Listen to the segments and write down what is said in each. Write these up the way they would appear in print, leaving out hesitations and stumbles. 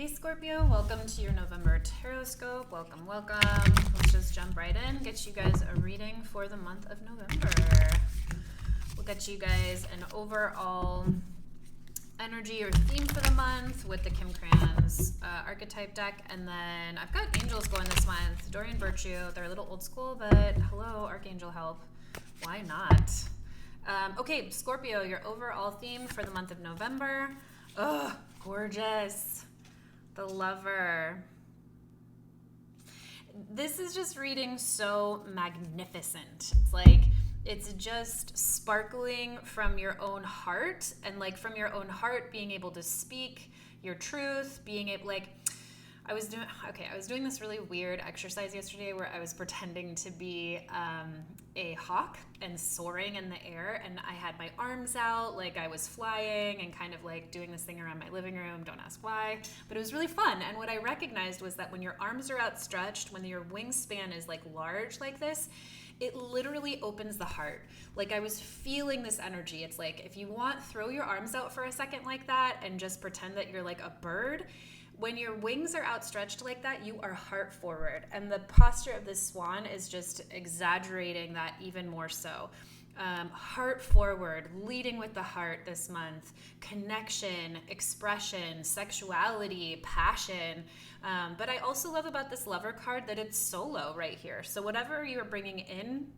Hey Scorpio, welcome to your November Taroscope. Welcome. Let's just jump right in, get you guys a reading for the month of November. We'll get you guys an overall energy or theme for the month with the Kim Kranz archetype deck. And then I've got angels going this month. Dorian Virtue, they're a little old school, but hello, Archangel help. Why not? Okay, Scorpio, your overall theme for the month of November. Oh, gorgeous. The Lover. This is just reading so magnificent. It's just sparkling from your own heart, and like from your own heart being able to speak your truth, being able, I was doing this really weird exercise yesterday where I was pretending to be a hawk and soaring in the air, and I had my arms out like I was flying and kind of like doing this thing around my living room. Don't ask why, but it was really fun. And what I recognized was that when your arms are outstretched, when your wingspan is like large like this, it literally opens the heart. Like I was feeling this energy. It's like, if you want, throw your arms out for a second like that and just pretend that you're like a bird. When your wings are outstretched like that, you are heart forward. And the posture of this swan is just exaggerating that even more so. Heart forward, leading with the heart this month. Connection, expression, sexuality, passion. But I also love about this Lover card that it's solo right here. So whatever you're bringing in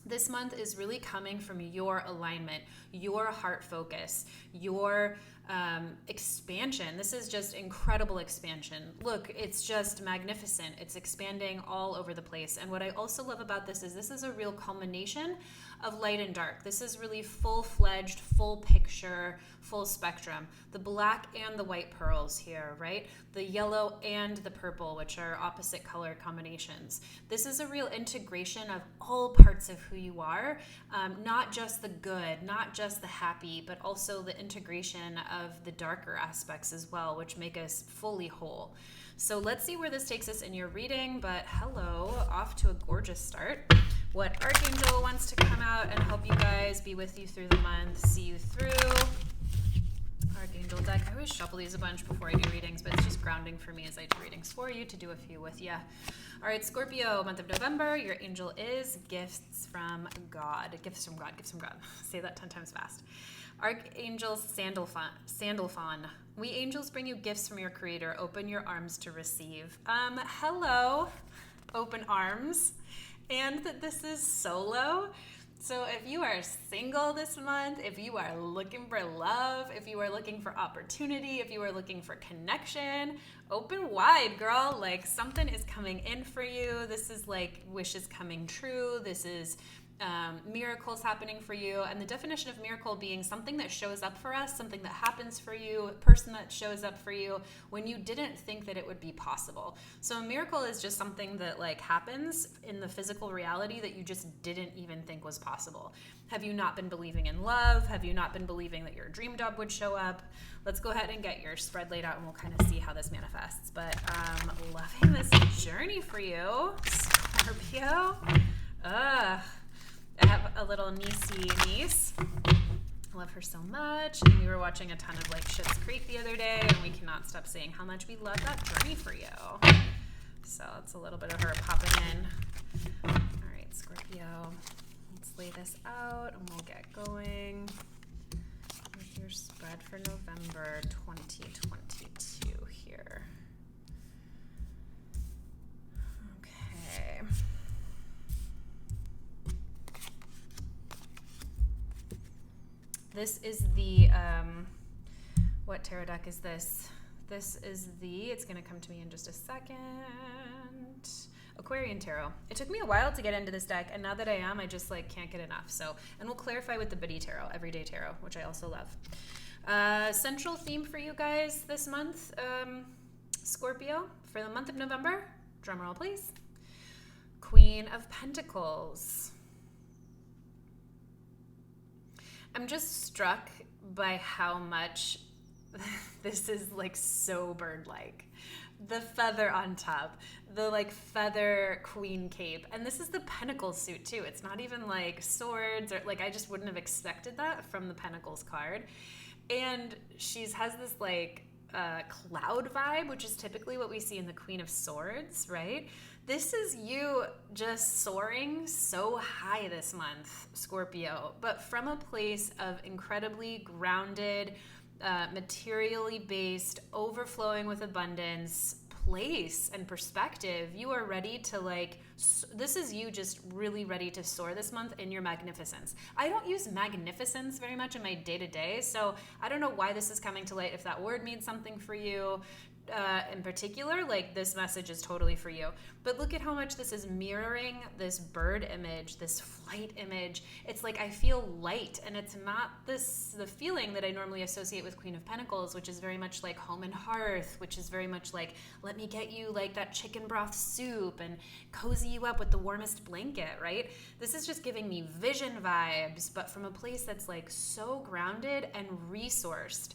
this month is really coming from your alignment, your heart focus, your expansion. This is just incredible expansion. Look, it's just magnificent. It's expanding all over the place. And what I also love about this is a real culmination of light and dark. This is really full-fledged, full picture, full spectrum. The black and the white pearls here, right? The yellow and the purple, which are opposite color combinations. This is a real integration of all parts of who you are, not just the good, not just the happy, but also the integration of the darker aspects as well, which make us fully whole. So let's see where this takes us in your reading, but hello, off to a gorgeous start. What Archangel wants to come out and help you guys, be with you through the month, see you through. Archangel deck. I always shuffle these a bunch before I do readings, but it's just grounding for me as I do readings for you to do a few with you. All right, Scorpio, month of November, your angel is gifts from God. Gifts from God, gifts from God. Say that 10 times fast. Archangel Sandalphon. We angels bring you gifts from your creator. Open your arms to receive. Hello, open arms. And that this is solo. So if you are single this month, if you are looking for love, if you are looking for opportunity, if you are looking for connection, open wide, girl. Like something is coming in for you. This is like wishes coming true. This is miracles happening for you. And the definition of miracle being something that shows up for us, something that happens for you, a person that shows up for you when you didn't think that it would be possible. So a miracle is just something that like happens in the physical reality that you just didn't even think was possible. Have you not been believing in love? Have you not been believing that your dream job would show up? Let's go ahead and get your spread laid out and we'll kind of see how this manifests. But loving this journey for you, Scorpio. I have a little niece. I love her so much. And we were watching a ton of like Schitt's Creek the other day, and we cannot stop saying how much we love that journey for you. So it's a little bit of her popping in. All right, Scorpio, let's lay this out and we'll get going with your spread for November 2022 here. Okay. This is the, what tarot deck is this? This is it's going to come to me in just a second. Aquarian Tarot. It took me a while to get into this deck, and now that I am, I just like can't get enough. So, and we'll clarify with the Biddy Tarot, Everyday Tarot, which I also love. Central theme for you guys this month, Scorpio, for the month of November, drumroll please. Queen of Pentacles. I'm just struck by how much this is like so bird-like. The feather on top, the like feather queen cape, and this is the Pentacles suit too. It's not even like swords or like I just wouldn't have expected that from the Pentacles card. And has this like cloud vibe, which is typically what we see in the Queen of Swords, right? This is you just soaring so high this month, Scorpio, but from a place of incredibly grounded, materially based, overflowing with abundance place and perspective. You are ready to this is you just really ready to soar this month in your magnificence. I don't use magnificence very much in my day-to-day, so I don't know why this is coming to light. If that word means something for you in particular, this message is totally for you. But look at how much this is mirroring this bird image, this flight image. It's like I feel light, and it's not the feeling that I normally associate with Queen of Pentacles, which is very much like home and hearth, which is very much like, let me get you that chicken broth soup and cozy you up with the warmest blanket, right? This is just giving me vision vibes, but from a place that's so grounded and resourced.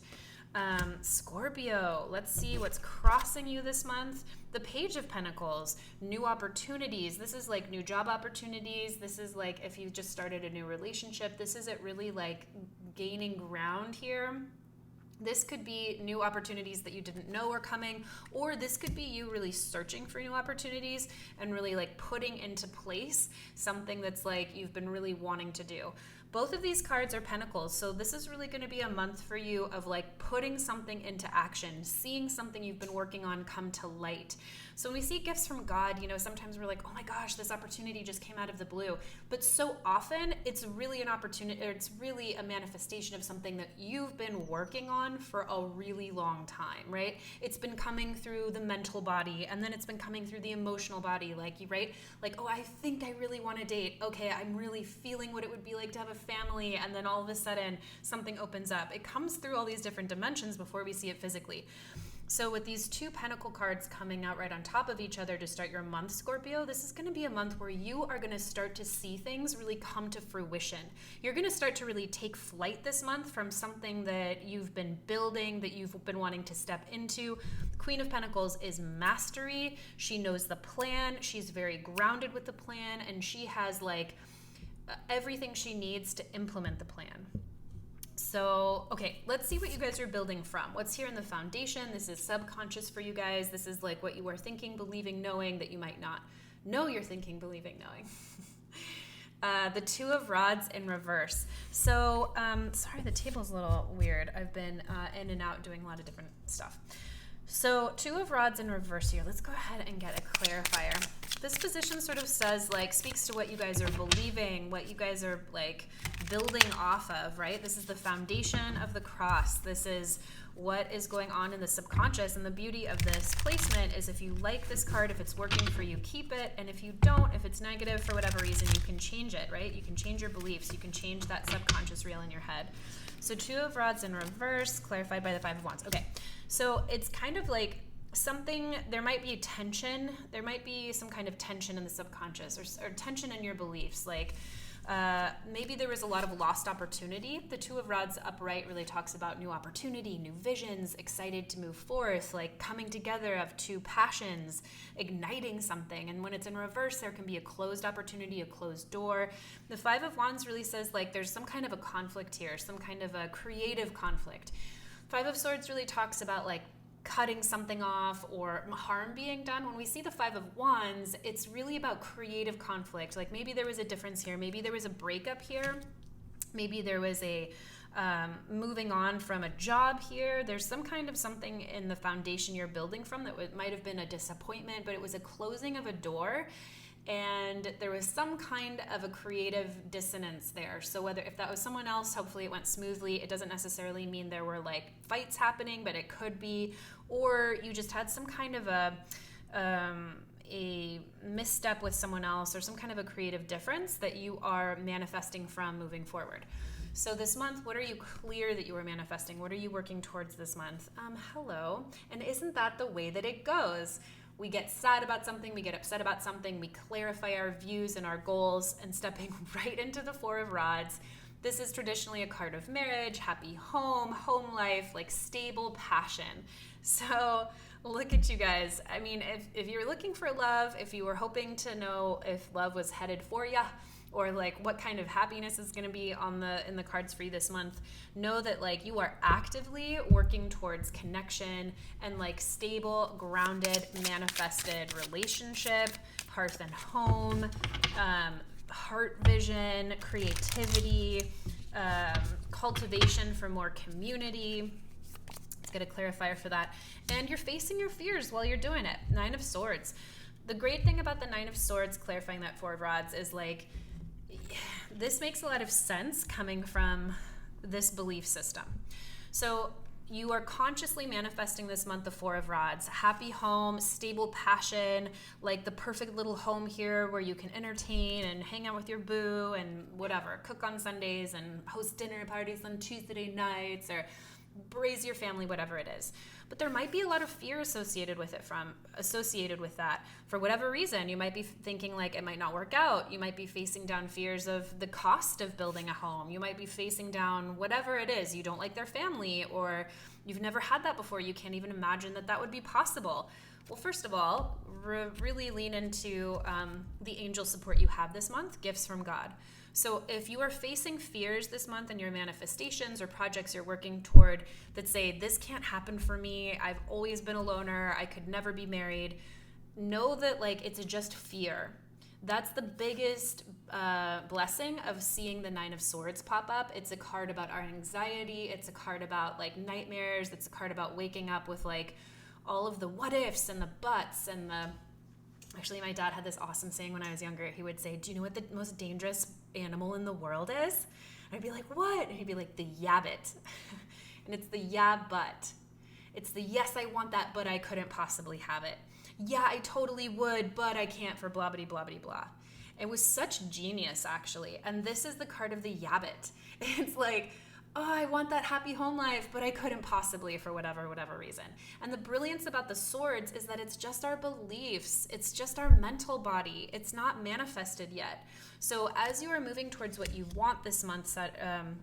Scorpio, let's see what's crossing you this month. The Page of Pentacles, new opportunities. This is new job opportunities. This is if you just started a new relationship. This is it really gaining ground here. This could be new opportunities that you didn't know were coming, or this could be you really searching for new opportunities and really putting into place something that's you've been really wanting to do. Both of these cards are Pentacles, so this is really going to be a month for you of putting something into action, seeing something you've been working on come to light. So when we see gifts from God, sometimes we're oh my gosh, this opportunity just came out of the blue. But so often it's really an opportunity, or it's really a manifestation of something that you've been working on for a really long time, right? It's been coming through the mental body, and then it's been coming through the emotional body, right? Oh, I think I really want to date. Okay, I'm really feeling what it would be like to have a family, and then all of a sudden something opens up. It comes through all these different dimensions before we see it physically. So with these two Pentacle cards coming out right on top of each other to start your month, Scorpio, this is going to be a month where you are going to start to see things really come to fruition. You're going to start to really take flight this month from something that you've been building, that you've been wanting to step into. Queen of Pentacles is mastery. She knows the plan. She's very grounded with the plan, and she has everything she needs to implement the plan. So, okay, let's see what you guys are building from. What's here in the foundation? This is subconscious for you guys. This is what you are thinking, believing, knowing that you might not know you're thinking, believing, knowing. The Two of Rods in reverse. So, sorry, the table's a little weird. I've been in and out doing a lot of different stuff. So, Two of Rods in reverse here. Let's go ahead and get a clarifier. This position sort of says, speaks to what you guys are believing, what you guys are, building off of, right? This is the foundation of the cross. This is what is going on in the subconscious. And the beauty of this placement is if you like this card, if it's working for you, keep it. And if you don't, if it's negative for whatever reason, you can change it, right? You can change your beliefs. You can change that subconscious reel in your head. So Two of Rods in reverse, clarified by the Five of Wands. Okay, so it's kind of something, there might be tension, there might be some kind of tension in the subconscious, or tension in your beliefs, maybe there was a lot of lost opportunity. The Two of Rods upright really talks about new opportunity, new visions, excited to move forth, coming together of two passions, igniting something. And when it's in reverse, there can be a closed opportunity, a closed door. The Five of Wands really says there's some kind of a conflict here, some kind of a creative conflict. Five of Swords really talks about cutting something off or harm being done. When we see the Five of Wands, it's really about creative conflict. Maybe there was a difference here. Maybe there was a breakup here. Maybe there was a moving on from a job here. There's some kind of something in the foundation you're building from that might have been a disappointment, but it was a closing of a door. And there was some kind of a creative dissonance there. So if that was someone else, hopefully it went smoothly. It doesn't necessarily mean there were fights happening, but it could be. Or you just had some kind of a misstep with someone else, or some kind of a creative difference that you are manifesting from moving forward. So this month, what are you clear that you are manifesting? What are you working towards this month? Hello. And isn't that the way that it goes? We get sad about something, we get upset about something, we clarify our views and our goals, and stepping right into the Four of Rods. This is traditionally a card of marriage, happy home life, stable passion. So look at you guys. I mean, if you're looking for love, if you were hoping to know if love was headed for you, or like what kind of happiness is going to be in the cards for you this month, know that like you are actively working towards connection and like stable, grounded, manifested relationship, hearth and home, heart vision, creativity, cultivation for more community. Let's get a clarifier for that. And you're facing your fears while you're doing it. Nine of Swords. The great thing about the Nine of Swords, clarifying that Four of Rods, is like, this makes a lot of sense coming from this belief system. So you are consciously manifesting this month the Four of Rods. Happy home, stable passion, like the perfect little home here where you can entertain and hang out with your boo and whatever, cook on Sundays and host dinner parties on Tuesday nights or raise your family, whatever it is. But there might be a lot of fear associated with that. For whatever reason, you might be thinking like it might not work out. You might be facing down fears of the cost of building a home. You might be facing down whatever it is. You don't like their family, or you've never had that before. You can't even imagine that would be possible. Well, first of all, really lean into the angel support you have this month, gifts from God. So if you are facing fears this month in your manifestations or projects you're working toward that say, this can't happen for me, I've always been a loner, I could never be married, know that like it's just fear. That's the biggest blessing of seeing the Nine of Swords pop up. It's a card about our anxiety. It's a card about like nightmares. It's a card about waking up with like all of the what ifs and the buts and the... Actually, my dad had this awesome saying when I was younger. He would say, do you know what the most dangerous animal in the world is? And I'd be like, what? And he'd be like, the yabbit. And it's the yeah, but. It's the yes, I want that, but I couldn't possibly have it. Yeah, I totally would, but I can't for blah, blah, blah, blah, blah. It was such genius, actually. And this is the card of the yabbit. It's like, oh, I want that happy home life, but I couldn't possibly for whatever reason. And the brilliance about the swords is that it's just our beliefs. It's just our mental body. It's not manifested yet. So as you are moving towards what you want this month,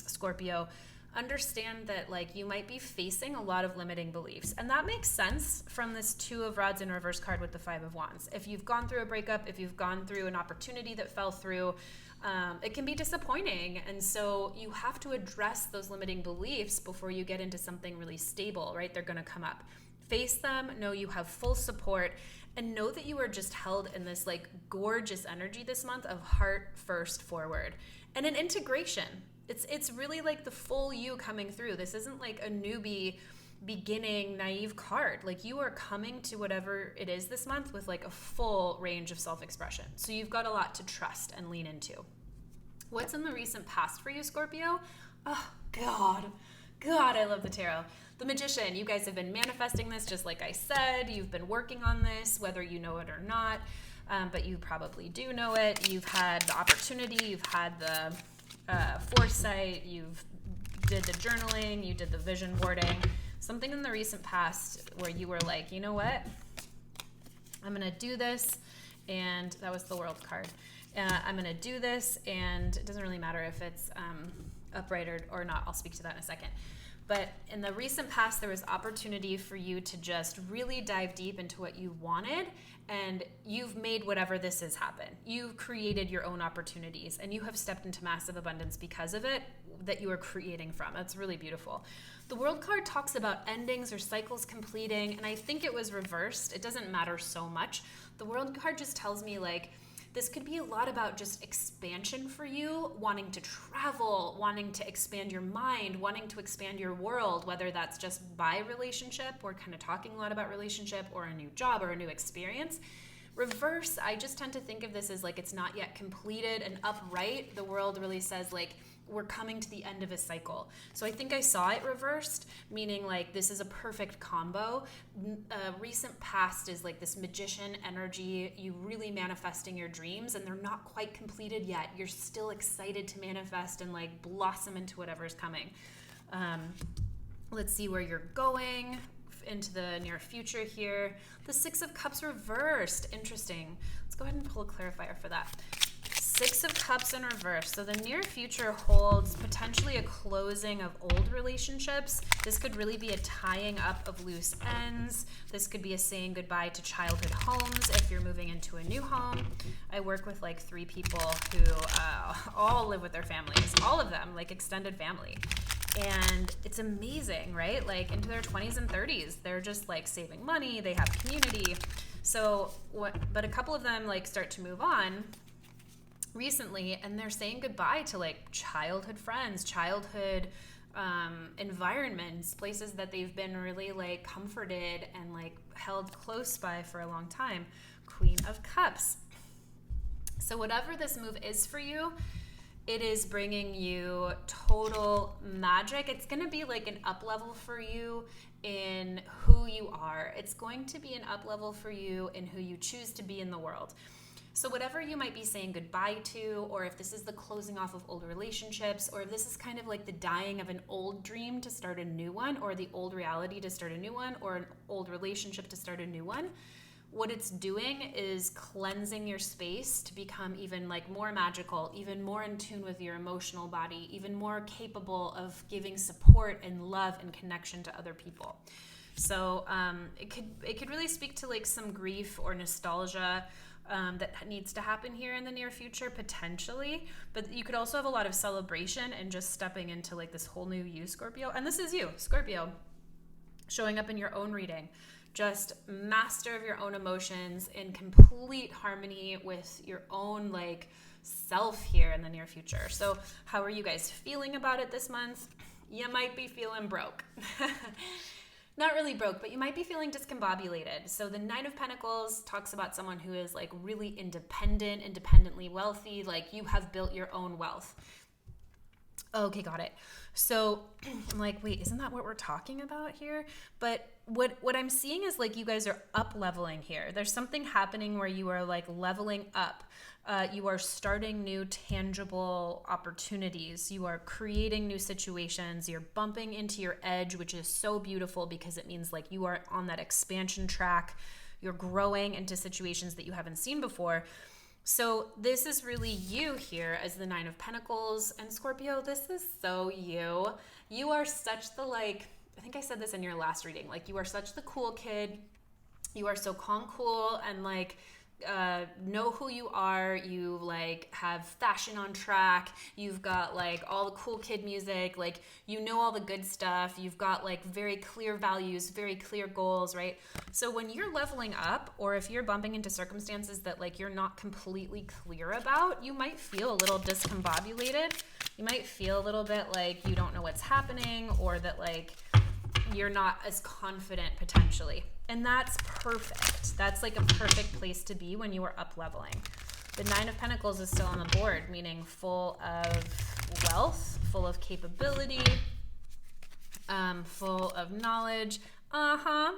Scorpio, understand that like you might be facing a lot of limiting beliefs. And that makes sense from this Two of Rods in reverse card with the Five of Wands. If you've gone through a breakup, if you've gone through an opportunity that fell through, it can be disappointing. And so you have to address those limiting beliefs before you get into something really stable, right? They're going to come up. Face them, know you have full support, and know that you are just held in this like gorgeous energy this month of heart first forward and an integration. It's really like the full you coming through. This isn't like a newbie beginning naive card. Like you are coming to whatever it is this month with like a full range of self-expression. So you've got a lot to trust and lean into. What's in the recent past for you, Scorpio? Oh, God, I love the tarot. The Magician, you guys have been manifesting this just like I said. You've been working on this, whether you know it or not, but you probably do know it. You've had the opportunity, you've had the foresight, you've did the journaling, you did the vision boarding. Something in the recent past where you were like, you know what? I'm going to do this. And that was the World card. I'm going to do this. And it doesn't really matter if it's upright or not. I'll speak to that in a second. But in the recent past, there was opportunity for you to just really dive deep into what you wanted. And you've made whatever this is happen. You've created your own opportunities. And you have stepped into massive abundance because of it that you are creating from. That's really beautiful. The World card talks about endings or cycles completing, and I think it was reversed. It doesn't matter so much. The World card just tells me like this could be a lot about just expansion for you, wanting to travel, wanting to expand your mind, wanting to expand your world, whether that's just by relationship, or kind of talking a lot about relationship, or a new job or a new experience. Reverse, I just tend to think of this as like it's not yet completed. And upright, the World really says like we're coming to the end of a cycle. So I think I saw it reversed, meaning like this is a perfect combo. Recent past is like this Magician energy, you really manifesting your dreams, and they're not quite completed yet. You're still excited to manifest and like blossom into whatever's coming. Let's see where you're going into the near future here. The Six of Cups reversed. Interesting. Let's go ahead and pull a clarifier for that. Six of Cups in reverse. So the near future holds potentially a closing of old relationships. This could really be a tying up of loose ends. This could be a saying goodbye to childhood homes if you're moving into a new home. I work with like 3 people who all live with their families, all of them, like extended family. And it's amazing, right? Like into their 20s and 30s, they're just like saving money, they have community. So but a couple of them like start to move on recently, and they're saying goodbye to like childhood friends, childhood environments, places that they've been really like comforted and like held close by for a long time. Queen of Cups. So whatever this move is for you, it is bringing you total magic. It's going to be like an up level for you in who you are. It's going to be an up level for you in who you choose to be in the world. So whatever you might be saying goodbye to, or if this is the closing off of old relationships, or if this is kind of like the dying of an old dream to start a new one, or the old reality to start a new one, or an old relationship to start a new one, what it's doing is cleansing your space to become even like more magical, even more in tune with your emotional body, even more capable of giving support and love and connection to other people. So it could really speak to like some grief or nostalgia that needs to happen here in the near future, potentially. But you could also have a lot of celebration and just stepping into like this whole new you, Scorpio. And this is you, Scorpio, showing up in your own reading. Just master of your own emotions, in complete harmony with your own like self here in the near future. So how are you guys feeling about it this month? You might be feeling broke. Not really broke, but you might be feeling discombobulated. So the Nine of Pentacles talks about someone who is like really independent, independently wealthy, like you have built your own wealth. Okay, got it. So I'm like, wait, isn't that what we're talking about here? But what I'm seeing is like you guys are up leveling here. There's something happening where you are like leveling up. You are starting new tangible opportunities. You are creating new situations. You're bumping into your edge, which is so beautiful because it means like you are on that expansion track. You're growing into situations that you haven't seen before. So this is really you here as the Nine of Pentacles. And Scorpio, this is so you. You are such the like, I think I said this in your last reading, like you are such the cool kid. You are so calm, cool, and like know who you are. You like have fashion on track. You've got like all the cool kid music. Like you know all the good stuff. You've got like very clear values, very clear goals, right? So when you're leveling up, or if you're bumping into circumstances that like you're not completely clear about, you might feel a little discombobulated. You might feel a little bit like you don't know what's happening, or that like you're not as confident potentially. And that's perfect. That's like a perfect place to be when you are up leveling. The Nine of Pentacles is still on the board, meaning full of wealth, full of capability, full of knowledge.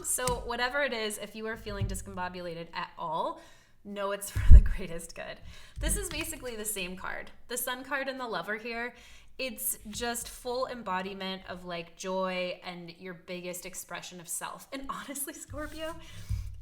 So whatever it is, if you are feeling discombobulated at all, know it's for the greatest good. This is basically the same card. The Sun card and the Lover here. It's just full embodiment of like joy and your biggest expression of self. And honestly, Scorpio,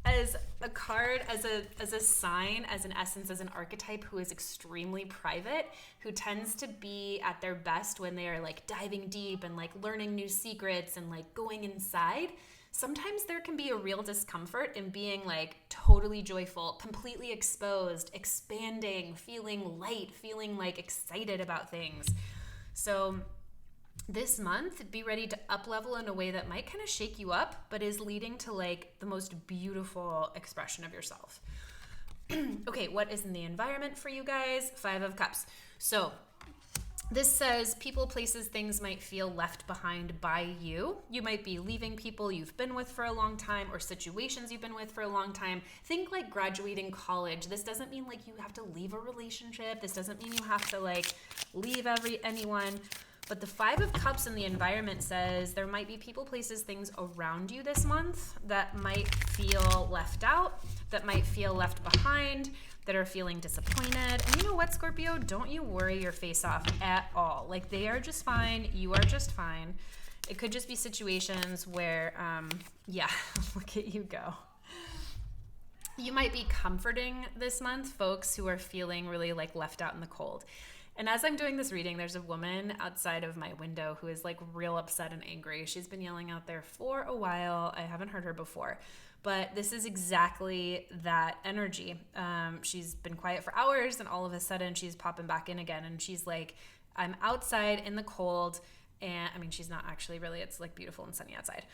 as a card, as a sign, as an essence, as an archetype who is extremely private, who tends to be at their best when they are like diving deep and like learning new secrets and like going inside, sometimes there can be a real discomfort in being like totally joyful, completely exposed, expanding, feeling light, feeling like excited about things. So this month, be ready to up level in a way that might kind of shake you up, but is leading to like the most beautiful expression of yourself. Okay, what is in the environment for you guys? Five of Cups. So this says people, places, things might feel left behind by you. You might be leaving people you've been with for a long time, or situations you've been with for a long time. Think like graduating college. This doesn't mean like you have to leave a relationship. This doesn't mean you have to like leave anyone. But the Five of Cups in the environment says there might be people, places, things around you this month that might feel left out, that might feel left behind, that are feeling disappointed. And you know what, Scorpio? Don't you worry your face off at all. Like they are just fine. You are just fine. It could just be situations where, yeah, look at you go. You might be comforting this month folks who are feeling really like left out in the cold. And as I'm doing this reading, there's a woman outside of my window who is like real upset and angry. She's been yelling out there for a while. I haven't heard her before, but this is exactly that energy. She's been quiet for hours and all of a sudden she's popping back in again. And she's like, I'm outside in the cold. And I mean, she's not actually really, it's like beautiful and sunny outside.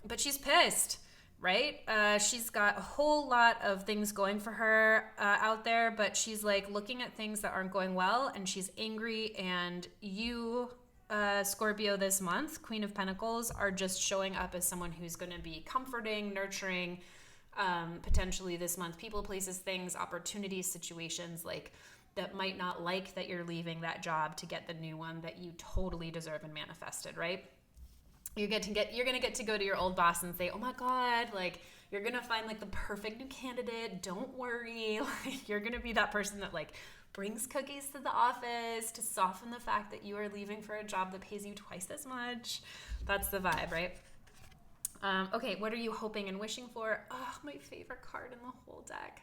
But she's pissed. Right? She's got a whole lot of things going for her out there, but she's like looking at things that aren't going well and she's angry. And you, Scorpio, this month, Queen of Pentacles, are just showing up as someone who's going to be comforting, nurturing, potentially this month, people, places, things, opportunities, situations like that might not like that you're leaving that job to get the new one that you totally deserve and manifested, right? You're gonna get to go to your old boss and say, oh my God, like you're gonna find like the perfect new candidate. Don't worry. Like you're gonna be that person that like brings cookies to the office to soften the fact that you are leaving for a job that pays you twice as much. That's the vibe, right? Okay, what are you hoping and wishing for? Oh, my favorite card in the whole deck.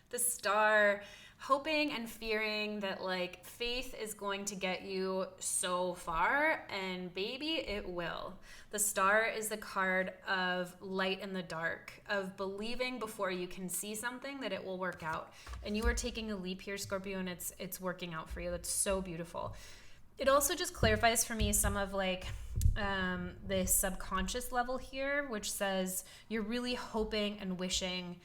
The Star. Hoping and fearing that like faith is going to get you so far, and baby, it will. The Star is the card of light in the dark, of believing before you can see something that it will work out. And you are taking a leap here, Scorpio, and it's working out for you. That's so beautiful. It also just clarifies for me some of like the subconscious level here, which says you're really hoping and wishing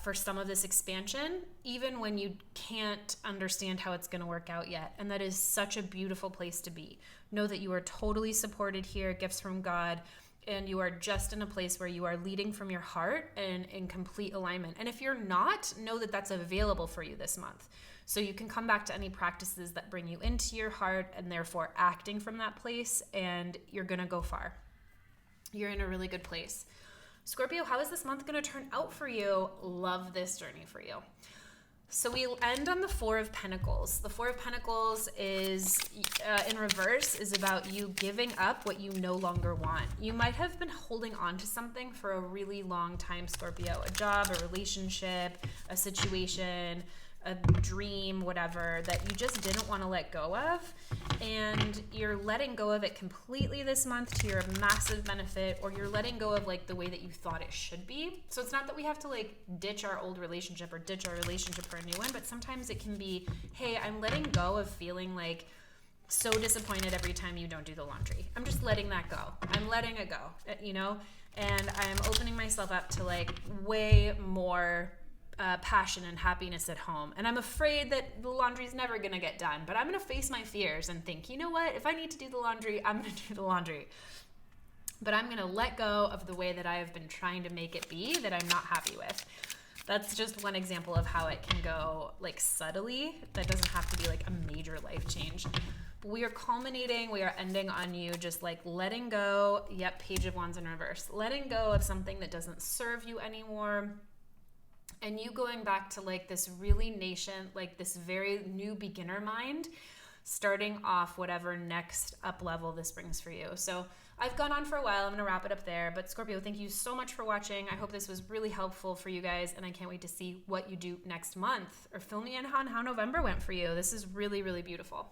for some of this expansion, even when you can't understand how it's going to work out yet. And that is such a beautiful place to be. Know that you are totally supported here, gifts from God, and you are just in a place where you are leading from your heart and in complete alignment. And if you're not, know that that's available for you this month. So you can come back to any practices that bring you into your heart and therefore acting from that place, and you're going to go far. You're in a really good place. Scorpio, how is this month going to turn out for you? Love this journey for you. So we end on the Four of Pentacles. The Four of Pentacles is, in reverse, is about you giving up what you no longer want. You might have been holding on to something for a really long time, Scorpio. A job, a relationship, a situation, a dream, whatever, that you just didn't want to let go of. And you're letting go of it completely this month to your massive benefit, or you're letting go of like the way that you thought it should be. So it's not that we have to like ditch our old relationship or ditch our relationship for a new one, but sometimes it can be, hey, I'm letting go of feeling like so disappointed every time you don't do the laundry. I'm just letting that go. I'm letting it go, you know? And I'm opening myself up to like way more passion and happiness at home. And I'm afraid that the laundry's never going to get done, but I'm going to face my fears and think, you know what? If I need to do the laundry, I'm going to do the laundry. But I'm going to let go of the way that I have been trying to make it be that I'm not happy with. That's just one example of how it can go like subtly. That doesn't have to be like a major life change. We are culminating, we are ending on you just like letting go. Yep, Page of Wands in reverse. Letting go of something that doesn't serve you anymore. And you going back to like this really nascent, like this very new beginner mind, starting off whatever next up level this brings for you. So I've gone on for a while. I'm going to wrap it up there. But Scorpio, thank you so much for watching. I hope this was really helpful for you guys. And I can't wait to see what you do next month. Or fill me in on how November went for you. This is really, really beautiful.